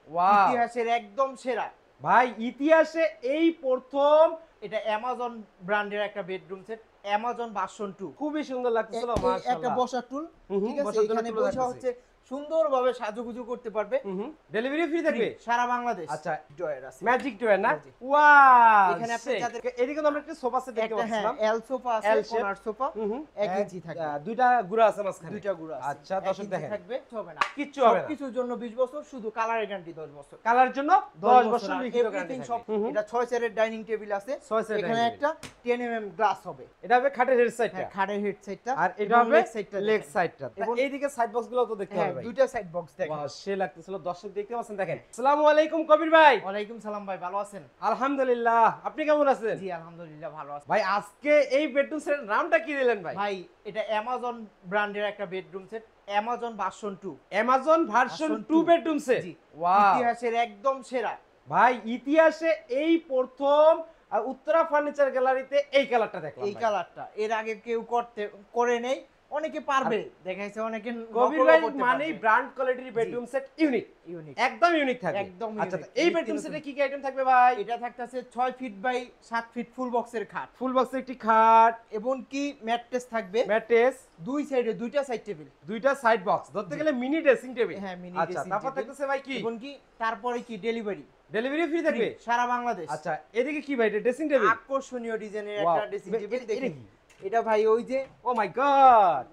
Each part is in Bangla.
ওয়াও ইতিহাসের একদম সেরা ভাই, ইতিহাসে এই প্রথম। এটা অ্যামাজন ব্র্যান্ডের একটা বেডরুম সেট, অ্যামাজন ভার্সন 2। খুবই সুন্দর লাগতেছিল একটা মাশাআল্লাহ। বসার টুল, ঠিক আছে, বসার জন্য এখানে টুলও বসা থাকতেছে। হচ্ছে সুন্দরভাবে সাজুগুজু করতে পারবে। ডেলিভারি ফ্রি থাকবে সারা বাংলাদেশ। আচ্ছা, ড্রয়ার আছে, ম্যাজিক ডোর না? জি। ওয়াও, এখানে আপনি যাদের এদিকে তো আমরা একটা সোফা সেট দেখতে একটা পাচ্ছিলাম। এল সোফা আছে, L shape। কোনার সোফা 1 ইঞ্চি থাকবে, দুইটা গুড়া আছে মাঝখানে। দুইটা গুড়া আছে। আচ্ছা 1 দর্শক ইঞ্চি দেখেন, থাকবে, হবে না কিচ্ছু হবে না। কিছুর জন্য 20 বছর, শুধু কালারের গ্যারান্টি 10 বছর। কালার জন্য 10 বছর লিখিত গ্যারান্টি সব। থাকবে। এটা 6 চেয়ারের ডাইনিং টেবিল আছে, 6 চেয়ার এখানে dining একটা 10 mm গ্লাস হবে। এটা হবে খাটের হেড সাইডটা, হ্যাঁ, খাটের হেড সাইডটা, আর এটা হবে লেগ সাইডটা। এবং এবং এইদিকে সাইড বক্স গুলো তো দেখতে হ্যাঁ, হবে ভাই। দুইটা সাইড বক্স দেখেন। ওয়াও, সে লাগতেছিল। দর্শক দেখতে পাচ্ছেন, দেখেন। আসসালামু আলাইকুম কবির ভাই। ওয়ালাইকুম সালাম ভাই, ভালো আছেন? আলহামদুলিল্লাহ, আপনি কেমন আছেন? জি আলহামদুলিল্লাহ ভালো আছি ভাই আজকে এই বেডরুম সেটের নামটা কি দিলেন ভাই? ভাই। এটা অ্যামাজন ব্র্যান্ডের একটা bedroom set, Amazon version 2। Amazon version Version 2 2 bedroom set. জি, ওয়াও, ইতিহাসের একদম সেরা। ভাই ইতিহাসে এই প্রথম উত্তরা ফার্নিচার গ্যালারিতে এই কালারটা দেখলাম এই ভাই। কালারটা এর আগে কেউ করে নেই, অনেকে পারবে, দেখাইছে অনেকে কবির ভাই মানেই ব্র্যান্ড কোয়ালিটির বেডরুম সেট, ইউনিক, ইউনিক, একদম ইউনিক থাকবে। একদম আচ্ছা, unique। এই বেডরুম সেটে কি কি আইটেম থাকবে ভাই? এটা থাকতেছে 6 ফিট বাই 7 ফিট ফুল বক্সের খাট, ফুল বক্সে একটি খাট, এবং কি ম্যাট্রেস থাকবে, ম্যাট্রেস, দুই সাইডে দুইটা সাইড টেবিল, দুইটা সাইড বক্স, ধরতে গেলে মিনি ড্রেসিং টেবিল। হ্যাঁ মিনি আচ্ছা, তারপর থাকতেছে ভাই কি? এবং কি তারপরে কি ডেলিভারি ডেলিভারি ফ্রি থাকবে সারা বাংলাদেশ। আচ্ছা, এদিকে কি ভাই? এটা ড্রেসিং টেবিল, আকর্ষণীয় ডিজাইনের Wow, একটা ড্রেসিং টেবিল এটা দেখেন। কি? এটা ভাই ওই যে ও মাই গড,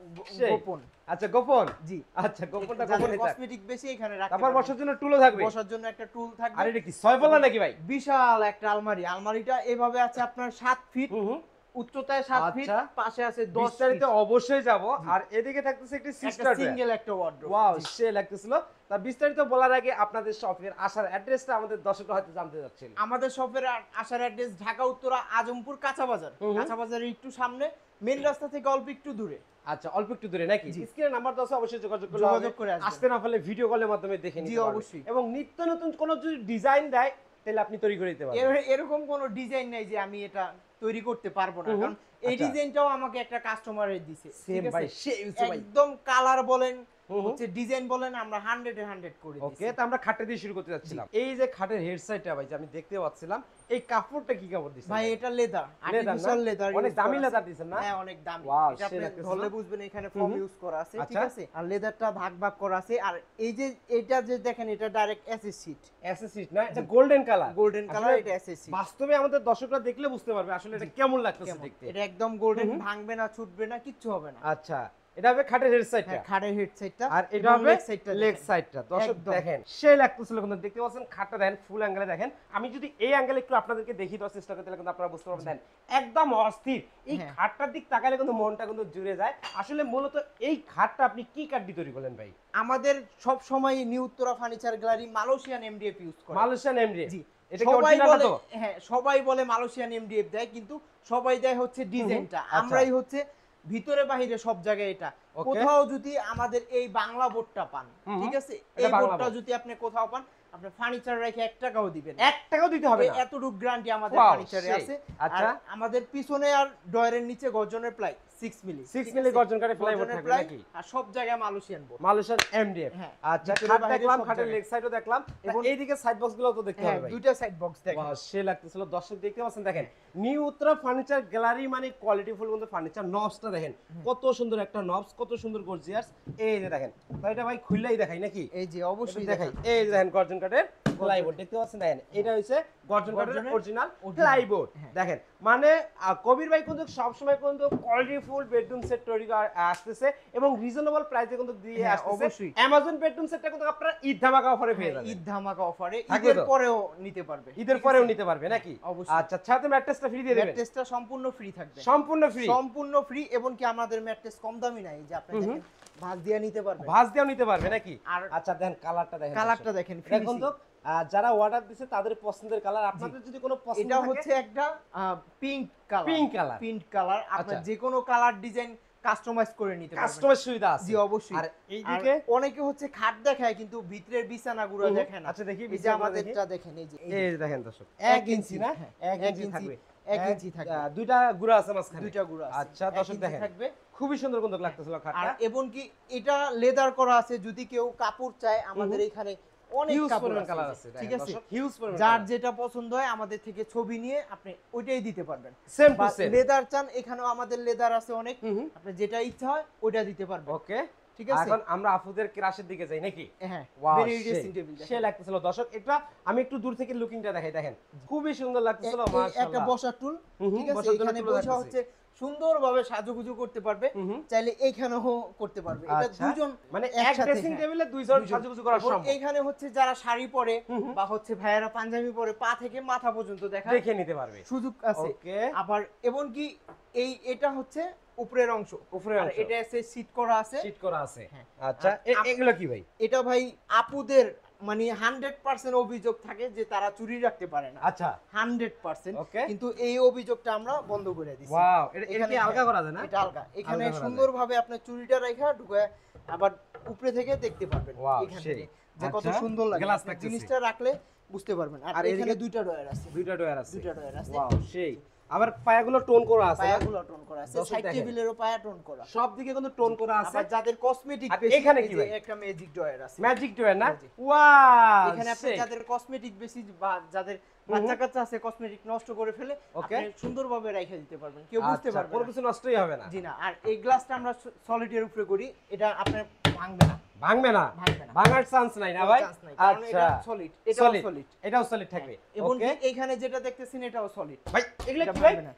গোপন, আচ্ছা গোপন, জি আচ্ছা গোপনটা যাদের গোপন এটা। কসমেটিক বেশি এখানে রাখতে তারপর পারবেন। বসার জন্য টুলও থাকবে। বসার জন্য একটা টুল থাকবে। আর এটা কি 6 পাল্লা নাকি ভাই? বিশাল একটা আলমারি, আলমারিটা এভাবে আছে আপনার 7 ফিট উচ্চতায়, 7 ফিট, আচ্ছা। পাশে আছে 10 বিস্তারিত ফিট, অবশ্যই যাব। আর এদিকে থাকতেছে একটি একটা সিস্টার সিঙ্গেল একটা ওয়ার্ডরোব। ওয়াও, সে লাগতেছিল। তার বিস্তারিত বলার আগে আপনাদের শপের আসার অ্যাড্রেসটা আমাদের দর্শকরা হয়তো জানতে যাচ্ছিল। আমাদের শপের আসার অ্যাড্রেস ঢাকা উত্তরা আজমপুর কাঁচা বাজার। কাঁচা বাজারের একটু সামনে, মেইন রাস্তা থেকে অল্প একটু দূরে। আচ্ছা, অল্প একটু দূরে নাকি? স্ক্রিনে নাম্বার দেওয়া আছে, অবশ্যই যোগাযোগ করে আসবেন। আসতে না পারলে ভিডিও কলের মাধ্যমে দেখে জি, নিতে পারবেন। অবশ্যই। এবং নিত্য নতুন কোনো যদি ডিজাইন দেয় তাহলে আপনি তৈরি করে দিতে পারবেন। এরকম কোনো ডিজাইন নাই যে আমি এটা তৈরি করতে পারবো না, কারণ এই আচ্ছা। ডিজাইনটাও আমাকে একটা কাস্টমারের দিছে। সেম ঠিক ভাই, আছে? সেই ভাই। একদম কালার বলেন, হচ্ছে ডিজাইন বলেন, আমরা 100 এ 100 করে দিছি। ওকে, তো আমরা খাটটা দিয়ে শুরু করতে যাচ্ছিলাম। এই যে খাটের হেড সাইডটা ভাই যে আমি দেখতে পাচ্ছিলাম, এই কাপড়টা কি কাপড় দিছেন ভাই এটা লেদার, Leather না? আর্টিফিশিয়াল লেদার, অনেক দামি leather দিছেন না? হ্যাঁ অনেক দামি। Wow, এটা আপনি সে লাগতেছে ধরলে না? বুঝবেন এখানে ফর্ম ইউজ করা আছে, ঠিক আচ্ছা। আছে? আর লেদারটা ভাগ ভাগ করা আছে। আর এই যে এটা যে দেখেন, এটা ডাইরেক্ট এসএস শীট, অ্যাসেসিড না, এটা গোল্ডেন কালার। গোল্ডেন কালার, এটা এসএস শীট। বাস্তবে আমাদের দর্শকরা দেখলে বুঝতে পারবে আসলে এটা কেমন লাগতেছে দেখতে। এটা একদম গোল্ডেন, ভাঙবে না, ছুটবে না, কিচ্ছু হবে না। আচ্ছা, এটা হবে খাটের হেড সাইডটা, হ্যাঁ, খাটের হেড সাইডটা, আর এটা হবে লেগ সাইডটা। দর্শক একদম। দেখেন, সেই লাগতেছিল কিন্তু দেখতে পাচ্ছেন খাটটা দেখেন, ফুল অ্যাঙ্গেলে দেখেন। আমি যদি এই অ্যাঙ্গেলে একটু আপনাদেরকে দেখিয়ে দেওয়ার চেষ্টা করি তাহলে কিন্তু আপনারা বুঝতে পারবেন। দেখেন একদম অস্থির। এই হ্যাঁ। খাটটার দিক তাকালে কিন্তু মনটা কিন্তু জুড়ে যায়। আসলে মূলত এই খাটটা আপনি কি কাঠ দিয়ে তৈরি করলেন ভাই? আমাদের সব সময় new Uttara furniture gallery Malaysian MDF use করে। Malaysian MD. জি, এটা কি সবাই অরিজিনালটা বলে, তো? হ্যাঁ সবাই বলে মালয়েশিয়ান এমডিএফ দেয়, কিন্তু সবাই দেয় হচ্ছে ডিজাইনটা। আচ্ছা। আমরাই হচ্ছে ভিতরে বাহিরে সব জায়গায় এটা। Okay. কোথাও যদি আমাদের এই বাংলা বোর্ডটা পান, ঠিক আছে, এটা এই বাংলা বোর্ডটা বোর্ড। যদি আপনি কোথাও পান, আপনি ফার্নিচার রেখে 1 টাকাও দিবেন না। 1 টাকাও দিতে হবে না। এতটুকু গ্যারান্টি আমাদের Wow, ফার্নিচারে সেই। আছে। আচ্ছা। আর আমাদের পিছনে আর ডয়ারের নিচে গর্জনের প্লাই 6 মিলি, 6 মিলি গর্জনকারী প্লাইবোর্ড থাকবে নাকি? আর সব জায়গায় মালয়েশিয়ান বোর্ড। Malaysian MDF. হ্যাঁ। আচ্ছা, ভিতরে খাট বাইরে দেখলাম, সব খাটের জায়গায়। লেগ সাইডও দেখলাম, এবং এইদিকে সাইড বক্স গুলো তো দেখতে হ্যাঁ, হবে ভাই। দুইটা সাইড বক্স দেখেন। ওয়াও, সে লাগতেছিল। দর্শক দেখতে পাচ্ছেন, দেখেন নিউ উত্তরা ফার্নিচার গ্যালারি মানে কোয়ালিটিফুল কিন্তু ফার্নিচার। নবসটা দেখেন কত সুন্দর একটা নবস, কত সুন্দর গর্জিয়াস। এই যে দেখেন, তো এটা ভাই খুললেই দেখাই নাকি? এই যে অবশ্যই দেখাই। দেখাই। এই যে দেখেন গর্জন কাঠের প্লাইবোর্ড দেখতে পাচ্ছেন, দেখেন এটা হইছে গর্জন কাঠের গর্জনের অরিজিনাল original। প্লাইবোর্ড। হ্যাঁ। দেখেন মানে কবির ভাই কিন্তু সব সময় কিন্তু কোয়ালিটিফুল বেডরুম সেট তৈরি আসতেছে এবং রিজনেবল প্রাইসে কিন্তু দিয়ে হ্যাঁ, আসতেছে। অবশ্যই। অ্যামাজন বেডরুম সেটটা কিন্তু আপনারা ঈদ ধামাকা অফারে পেয়ে যাবেন। ঈদ ধামাকা অফারে থাকবে ঈদের তো? পরেও নিতে পারবে, ঈদের ঠিক পরেও আছে? নিতে পারবে নাকি? অবশ্যই। আচ্ছা, সাথে ম্যাট্রেসটা ফ্রি দিয়ে দিবেন? ম্যাট্রেসটা সম্পূর্ণ ফ্রি থাকবে, সম্পূর্ণ ফ্রি। সম্পূর্ণ ফ্রি। এবং কি আমাদের ম্যাট্রেস কম দামি নাই, যে আপনি দেখেন ভাঁজ দিয়ে নিতে পারবেন। ভাঁজ দিয়েও নিতে পারবে নাকি? আর আচ্ছা, দেখেন কালারটা দেখেন। কালারটা দেখেন, দেখুন তো, যারা অর্ডার দিছে তাদের পছন্দের কালার। আপনাদের যদি কোনো পছন্দ এটা থাকে, হচ্ছে একটা pink colour, pink colour. Pink colour. আপনি আচ্ছা। যে কোনো কালার ডিজাইন কাস্টমাইজ করে নিতে পারবেন। কাস্টমার সুবিধা আছে। জি অবশ্যই। আর এইদিকে আর অনেকে হচ্ছে খাট দেখায় কিন্তু ভিতরের বিছানাগুলো দেখে না। আচ্ছা, দেখি এই যে বিছানাগুলো আমাদেরটা দেখেন, এই যে এই যে দেখেন দর্শক, 1 ইঞ্চি না? হ্যাঁ, 1 এক ইঞ্চি থাকবে। 1 ইঞ্চি থাকবে। দুইটা গুড়া আছে মাঝখানে। দুইটা গুড়া আছে। আচ্ছা, 1 দর্শক ইঞ্চি দেখেন থাকবে। খুবই সুন্দর কিন্তু লাগতেছিল আর খাটটা। এবং কি এটা লেদার করা আছে, যদি কেউ কাপড় চায় আমাদের এখানে অনেক হিউজ কাপড় পরিমাণ আছে কালার এই যে, আছে ঠিক আছে হিউজ পরিমাণ যার যেটা পছন্দ হয় আমাদের থেকে ছবি নিয়ে আপনি ওইটাই দিতে পারবেন। সেম টু সেম লেদার চান, এখানেও আমাদের লেদার আছে অনেক, আপনি যেটা ইচ্ছা হয় ওইটা দিতে পারবেন। ওকে ঠিক আছে, এখন আমরা আপুদের ক্রাশের দিকে যাই নাকি? হ্যাঁ ওয়াও ভেরি ড্রেসিং টেবিল সে লাগতেছিল দর্শক, এটা আমি একটু দূর থেকে লুকিংটা দেখাই, দেখেন খুবই সুন্দর লাগতেছিল মাশাআল্লাহ। একটা বসার টুল, ঠিক আছে, বসার জন্য এখানে টুল বসা রাখতেছি। হচ্ছে সুন্দরভাবে সাজুগুজু করতে পারবে, চাইলে এইখানেও করতে পারবে। এটা আচ্ছা, দুজন মানে এক একসাথে, ড্রেসিং হ্যাঁ, টেবিলে দুইজন দুইজন। সাজুগুজু করা এবং সম্ভব। এইখানে হচ্ছে যারা শাড়ি পরে বা হচ্ছে ভাইয়ারা পাঞ্জাবি পরে পা থেকে মাথা পর্যন্ত দেখে নিতে পারবে সুযোগ আছে। ওকে, আবার এবং কি এটা হচ্ছে উপরের অংশ, উপরের আর অংশ এটা আছে সিট করা আছে। শীট করা আছে। হ্যাঁ। আচ্ছা, আর এগুলো কি ভাই? এটা ভাই আপুদের মানে 100% অভিযোগ থাকে যে তারা চুরি রাখতে পারে না, আচ্ছা 100%। ওকে, কিন্তু এই অভিযোগটা আমরা বন্ধ করে দিছি। ওয়াও, এটা এখানে কি আলগা করা যায় না? এটা আলগা, এখানে আলগা করা যায়। সুন্দরভাবে আপনি চুরিটা রাখা ঢুকে আবার উপরে থেকে দেখতে পারবেন ওয়াও, এখান সেই। থেকে যে কত আচ্ছা, সুন্দর লাগে, গ্লাস আপনি থাকতেছে। জিনিসটা রাখলে বুঝতে পারবেন। আর আর এখানে এদিকে দুইটা ডয়ার আছে, দুইটা ডয়ার আছে, দুইটা ডয়ার আছে, ওয়াও সেই। আবার পায়াগুলো টোন করা আছে না? পায়াগুলো টোন করা আছে, দর্শক সাইড দেখেন। টেবিলেরও পায়া টোন করা। সব দিকে কিন্তু টোন করা আছে। আবার যাদের কসমেটিক আর বেশি, এখানে কি এই যে ভাই? একটা ম্যাজিক ডয়ার আছে, ম্যাজিক ডয়ার না? ম্যাজিক। ওয়াও, এখানে আপনি সেই। যাদের কসমেটিক বেশি বা যাদের বাচ্চা কাচ্চা আছে কসমেটিক নষ্ট করে ফেলে, ওকে। আপনি সুন্দরভাবে রেখে দিতে পারবেন, কেউ বুঝতে আচ্ছা, পারবে কোনো না। কিছু নষ্টই হবে না। জি না। আর এই গ্লাসটা আমরা সলিডের উপরে করি, এটা আপনার ভাঙবে না, ভাঙবে না, ভাঙবে না, ভাঙার চান্স নাই না কোনো ভাই? chance নাই, কারণ আচ্ছা, এটা সলিড, এটাও সলিড, সলিড, এটাও সলিড থাকবে। এবং ওকে এইখানে যেটা দেখতেছেন এটাও সলিড। ভাই, এগুলো এটা কি ভাই? ভাঙবে না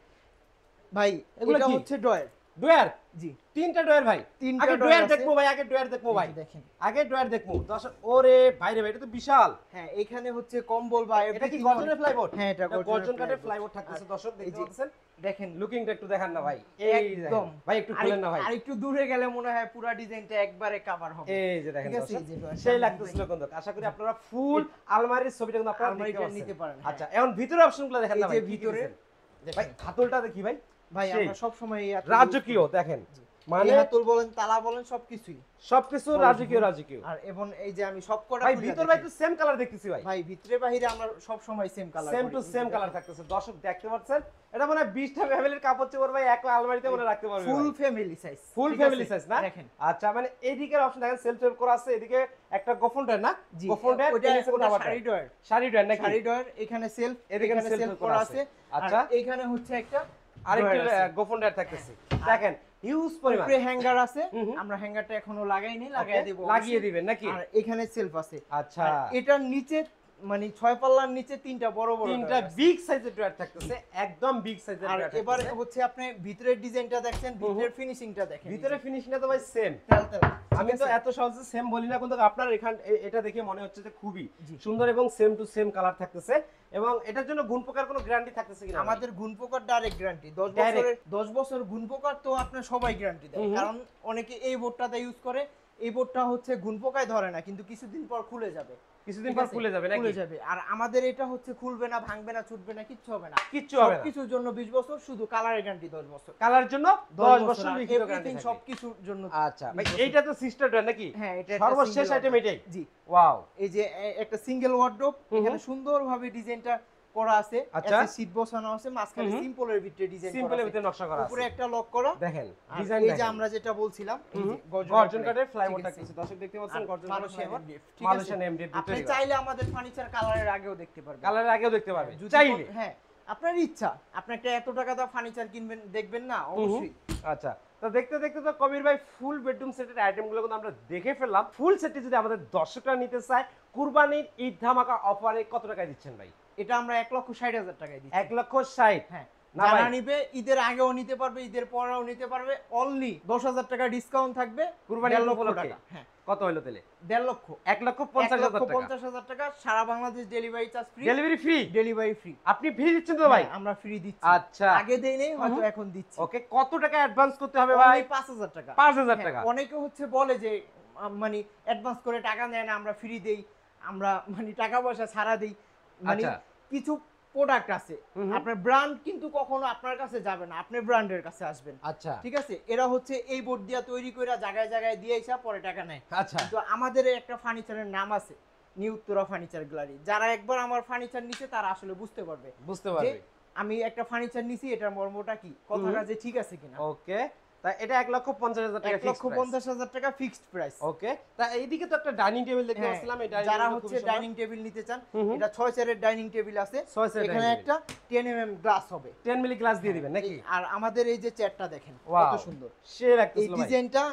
ভাই, এগুলো এটা কি? হচ্ছে ডয়ার। ডয়ার, জি, তিনটা ডয়ার ভাই। তিনটা আগে ডয়ার ডয়ার আছে। দেখবো ভাই, আগে ডয়ার দেখবো ভাই, এই যে দেখেন, আগে ডয়ার দেখবো। দর্শক, ওরে ভাই রে ভাই, এটা তো বিশাল। হ্যাঁ এখানে হচ্ছে কম্বল বা এটা কি everything গর্জনের ফ্লাইবোর্ড? হ্যাঁ এটা গর্জন কাঠের ফ্লাইবোর্ড থাকতেছে দর্শক, এই দেখতে যে পাচ্ছেন। দেখেন লুকিংটা একটু দেখান না ভাই, এই একদম। দেখেন। ভাই একটু খুলেন না ভাই, আর একটু দূরে গেলে মনে হয় পুরো ডিজাইনটা একবারে কভার হবে। এই যে দেখেন ঠিক আছে, দর্শক, এই যে ডয়ারটা সেই আমরা লাগতেছিল কিন্তু। আশা করি আপনারা ফুল আলমারির ছবিটা কিন্তু আপনারা আলমারিটা দেখতে নিতে পারেন, হ্যাঁ। আচ্ছা, এখন ভিতরে অপশনগুলো দেখেন না এই ভাই, যে কি কি ভিতরে দিয়েছেন? ভাই হাতলটা দেখি ভাই, ভাই সেই। আমরা সব সময় রাজকীয় দেখেন, মানে হাতল বলেন তালা বলেন সবকিছুই, সবকিছু রাজকীয় রাজকীয়। আর এবং এই যে আমি সব কটা ভাই ভিতর ভাই তো সেম কালার দেখতেছি ভাই, ভাই ভিতরে বাহিরে আমরা সব সময় same colour, same to same colour থাকতেছে। দর্শক দেখতে পাচ্ছেন, এটা মানে 20টা ফ্যামিলির কাপড় চোপড় ভাই এক আলমারিতে মনে রাখতে পারবে। Full family size, full family size না? দেখেন আচ্ছা, মানে এইদিকের অপশন দেখেন সেলফ টেপ করা আছে, এদিকে একটা গোফন ডয়ার না? জি, গোফন ডয়ার, ওটা এদিকে কোনটা শাড়ি ডয়ার, শাড়ি ডয়ার নাকি? শাড়ি ডয়ার, এখানে সেলফ, এদিকে এখানে self সেলফ করা করা আছে। আছে। আচ্ছা, আর এখানে হচ্ছে একটা আরেকটা ডয়ার আছে। গোফন ডয়ার থাকতেছে। দেখেন হিউজ পরিমাণ। উপরে হ্যাঙ্গার আছে, হুম। আমরা হ্যাঙ্গারটা এখনো লাগাইনি, Okay, লাগাই দেব, লাগিয়ে অবশ্যই। দিবেন নাকি? আর এখানে সেলফ আছে। আচ্ছা, আর এটার নিচে মানে 6 পাল্লার নিচে তিনটা বড় বড় তিনটা ডয়ার আছে। বিগ সাইজের ডয়ার থাকতেছে, একদম বিগ সাইজের আর ডয়ার এবার থাকতেছে। হচ্ছে আপনি ভিতরের ডিজাইনটা দেখছেন, ভিতরের ফিনিশিংটা দেখেন, ভিতরে ফিনিশিংটা তো ভাই সেম। তেল তেল। আমি তো এত সহজে সেম বলি না, কিন্তু আপনার এখান এটা দেখে মনে হচ্ছে যে খুবই জি। সুন্দর এবং সেম টু সেম কালার থাকতেছে। এবং এটার জন্য গুণ পোকার কোনো গ্যারান্টি থাকতেছে কিনা? আমাদের গুণ পোকার ডাইরেক্ট গ্যারান্টি 10 Direct। বছরের 10 বছর গুণ পোকার তো আপনার সবাই গ্যারান্টি দেয়, কারণ অনেকে এই বোর্ডটাতে ইউজ করে, এই বোর্ডটা হচ্ছে গুণ পোকায় ধরে না, কিন্তু কিছুদিন পর খুলে যাবে, কিছুদিন ঠিক পর আছে? খুলে যাবে নাকি? খুলে যাবে। আর আমাদের এটা হচ্ছে খুলবে না, ভাঙবে না, ছুটবে না, কিচ্ছু হবে না, কিচ্ছু হবে না। কিছুর জন্য 20 বছর, শুধু কালারের গ্যারান্টি 10 বছর, কালার জন্য 10 বছর আর লিখিত everything গ্যারান্টি থাকবে। সবকিছুর জন্য। আচ্ছা ভাই, এইটা তো সিস্টার ডয়ার নাকি? হ্যাঁ এটা একটা সর্বশেষ single আইটেম wardrobe। এটাই। জি, ওয়াও, এই যে একটা সিঙ্গেল ওয়ার্ডরোব, এখানে সুন্দরভাবে ডিজাইনটা করা আছে, আচ্ছা। একটা সিট বসানো আছে, মাঝখানে সিম্পলের ভিতরে ডিজাইন করা সিম্পলের আছে, ভিতরে নকশা করা উপরে আছে। একটা লক করা। দেখেন আর ডিজাইন এই যে দেখেন। আমরা যেটা বলছিলাম, এই যে গর্জন কাঠের ঠিক ফ্লাইবোর্ড আছে। থাকতেছে। দর্শক দেখতে পাচ্ছেন আর গর্জন কাঠের মালয়েশিয়ান ফ্লাইবোর্ড। MDF, ঠিক আছে? মালয়েশিয়ান এমডিএফ আপনি চাইলে আমাদের ফার্নিচার কালারের আগেও দেখতে পারবেন, কালারের আগেও দেখতে পারবেন যদি চাইলে। হ্যাঁ আপনার ইচ্ছা, আপনি একটা এত টাকা দাও ফার্নিচার কিনবেন, দেখবেন না, অবশ্যই। আচ্ছা, তো দেখতে দেখতে তো কবির ভাই ফুল বেডরুম সেটের আইটেমগুলো কিন্তু আমরা দেখে ফেললাম। ফুল সেটটি যদি আমাদের দর্শকরা নিতে চায়, কুরবানির ঈদ ধামাকা অফারে কত টাকায় দিচ্ছেন ভাই? এটা আমরা 1,60,000 টাকায় দিচ্ছি। 1,60,000। হ্যাঁ, না যারা ভাই। নিবে ঈদের আগেও নিতে পারবে, ঈদের পরেও নিতে পারবে, অনলি 10,000 টাকা ডিসকাউন্ট থাকবে, কুরবানির 1,50,000 উপলক্ষে। টাকা। হ্যাঁ, কত হইলো তাহলে? 1.5 লক্ষ, 1,50,000 টাকা। 1,50,000 টাকা, সারা Bangladesh delivery charge free, delivery free? Delivery free. আপনি ফ্রি দিচ্ছেন তো ভাই? আমরা ফ্রি দিচ্ছি। আচ্ছা, আগে দেই নেই, হয়তো এখন দিচ্ছি। ওকে, কত টাকা অ্যাডভান্স করতে হবে ভাই? Only 5,000 টাকা। 5,000 হ্যাঁ, টাকা। অনেকে হচ্ছে বলে যে মানে অ্যাডভান্স করে টাকা নেয় না, আমরা ফ্রি দেই, আমরা মানে টাকা পয়সা ছাড়া দেই, মানে আচ্ছা। কিছু প্রোডাক্ট আছে আপনার ব্র্যান্ড কিন্তু কখনো আপনার কাছে যাবে না, আপনি ব্র্যান্ডের কাছে আসবেন, আচ্ছা ঠিক আছে? এরা হচ্ছে এই বোর্ড দিয়া তৈরি করে জায়গায় জায়গায় দিয়ে এসে পরে টাকা নেয়। আচ্ছা, তো আমাদের একটা ফার্নিচারের নাম আছে নিউ উত্তরা ফার্নিচার গ্যালারি। যারা একবার আমার ফার্নিচার নিছে তারা আসলে বুঝতে পারবে বুঝতে যে পারবে। আমি একটা ফার্নিচার নিছি, এটার মর্মটা কি, কথাটা যে ঠিক আছে কিনা। ওকে, তাই এটা 1,50,000 টাকা 1,50,000 টাকা ফিক্সড প্রাইস। ওকে, তা এইদিকে তো একটা ডাইনিং টেবিল দেখতে হ্যাঁ, পাচ্ছিলাম, এই ডাইনিং যারা টেবিল হচ্ছে ডাইনিং টেবিল নিতে চান, এটা 6 চেয়ারের ডাইনিং টেবিল আছে। 6 চেয়ার এখানে dining একটা 10 গ্লাস হবে। 10 মিলি গ্লাস দিয়ে দিবেন নাকি? আর আমাদের এই যে চেয়ারটা দেখেন কত Wow, সুন্দর। সে এই লাগতেছিল ভাই। ডিজাইনটা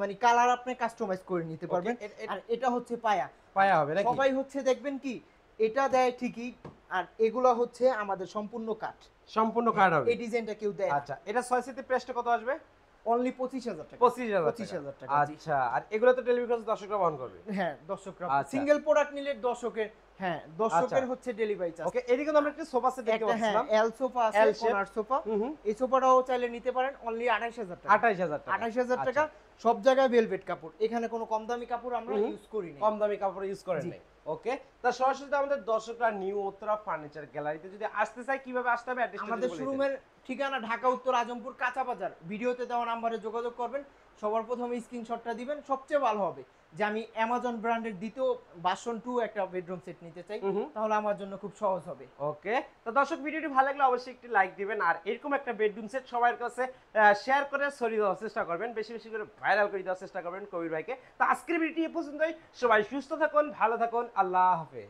মানে কালার আপনি কাস্টমাইজ করে নিতে পারবেন। আর এটা হচ্ছে পায়া। পায়া হবে নাকি? সবাই হচ্ছে দেখবেন কি এটা দেয় ঠিকই, আর এগুলা হচ্ছে আমাদের সম্পূর্ণ কাঠ। সম্পূর্ণ কার্ড হবে। এই ডিজাইনটা কেউ দেয় না। আচ্ছা, এটা 6 সিতে প্রাইসটা কত আসবে? অনলি 25,000 টাকা। 25,000 25,000 টাকা, জি। আচ্ছা, আর এগুলো তো ডেলিভারি খরচ দর্শকরা বহন করবে। হ্যাঁ, দর্শকরা আচ্ছা। সিঙ্গেল প্রোডাক্ট নিলে দর্শকের, হ্যাঁ, দর্শকের আচ্ছা। হচ্ছে ডেলিভারি চার্জ। ওকে, এদিকে তো আমরা একটা সোফা সেট দেখতে একটা, হ্যাঁ, পাচ্ছিলাম। এল সোফা আছে, L shape। কোনার সোফা। হুম। এই সোফাটাও চাইলে নিতে পারেন অনলি 28,000 টাকা। 28,000 টাকা। 28,000 টাকা। আচ্ছা, সব জায়গায় ভেলভেট কাপড়, এখানে কোনো কম দামি কাপড় আমরা ইউজ করি না। কম দামি কাপড় ইউজ করেন জি। নাই। ওকে, তা সরাসরি তো আমাদের দর্শকরা নিউ উত্তরা ফার্নিচার গ্যালারিতে যদি আসতে চায় কিভাবে আসতে হবে অ্যাড্রেসটা আমাদের শোরুমের ঠিকানা ঢাকা উত্তর আজমপুর কাঁচা বাজার। ভিডিওতে দেওয়া নম্বরে যোগাযোগ করবেন। সবার প্রথমে স্ক্রিনশটটা দিবেন, সবচেয়ে ভালো হবে যে আমি অ্যামাজন ব্র্যান্ডের দ্বিতীয় ভার্সন 2 একটা বেডরুম সেট নিতে চাই, তাহলে আমার জন্য খুব সহজ হবে। ওকে, তো দর্শক ভিডিওটি ভালো লাগলে অবশ্যই একটি লাইক দিবেন, আর এরকম একটা বেডরুম সেট সবার কাছে শেয়ার করে ছড়িয়ে দেওয়ার চেষ্টা করবেন, বেশি বেশি করে ভাইরাল করে দেওয়ার চেষ্টা করবেন কবির ভাইকে। তো আজকের ভিডিওটি এ পর্যন্তই। সবাই সুস্থ থাকুন, ভালো থাকুন, আল্লাহ হাফেজ।